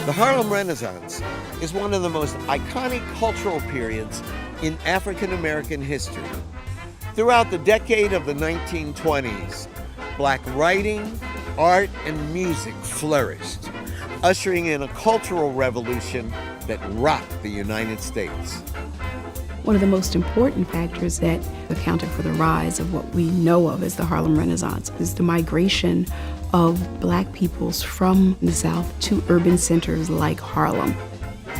The Harlem Renaissance is one of the most iconic cultural periods in African American history. Throughout the decade of the 1920s, black writing, art, and music flourished, ushering in a cultural revolution that rocked the United States. One of the most important factors that accounted for the rise of what we know of as the Harlem Renaissance is the migration of black peoples from the South to urban centers like Harlem.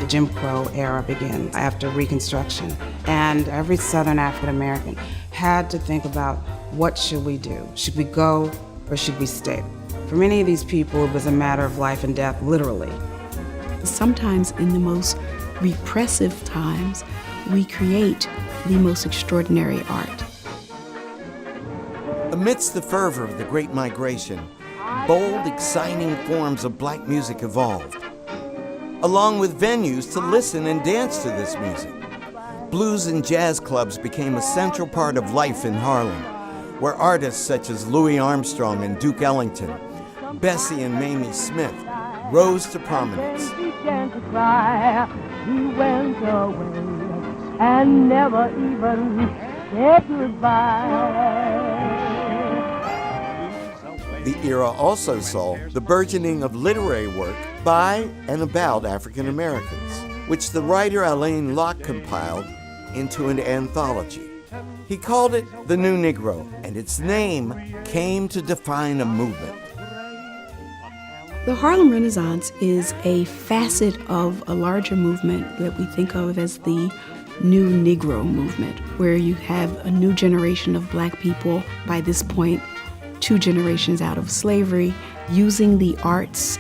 The Jim Crow era began after Reconstruction, and every Southern African American had to think about, what should we do? Should we go or should we stay? For many of these people, it was a matter of life and death, literally. Sometimes in the most repressive times, we create the most extraordinary art. Amidst the fervor of the Great Migration, bold, exciting forms of black music evolved, along with venues to listen and dance to this music. Blues and jazz clubs became a central part of life in Harlem, where artists such as Louis Armstrong and Duke Ellington, Bessie and Mamie Smith rose to prominence. He began to cry. He went away and never even said goodbye. The era also saw the burgeoning of literary work by and about African Americans, which the writer Alain Locke compiled into an anthology. He called it The New Negro, and its name came to define a movement. The Harlem Renaissance is a facet of a larger movement that we think of as the New Negro movement, where you have a new generation of black people, by this point, 2 generations out of slavery, using the arts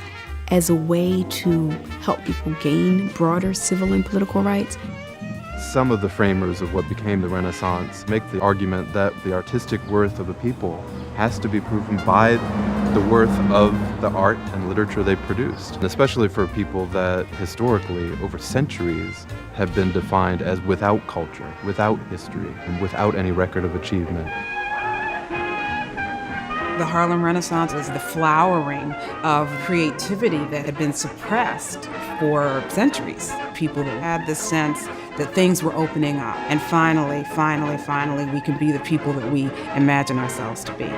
as a way to help people gain broader civil and political rights. Some of the framers of what became the Renaissance make the argument that the artistic worth of a people has to be proven by the worth of the art and literature they produced, and especially for people that historically, over centuries, have been defined as without culture, without history, and without any record of achievement. The Harlem Renaissance was the flowering of creativity that had been suppressed for centuries. People had this sense that things were opening up, and finally, we can be the people that we imagine ourselves to be.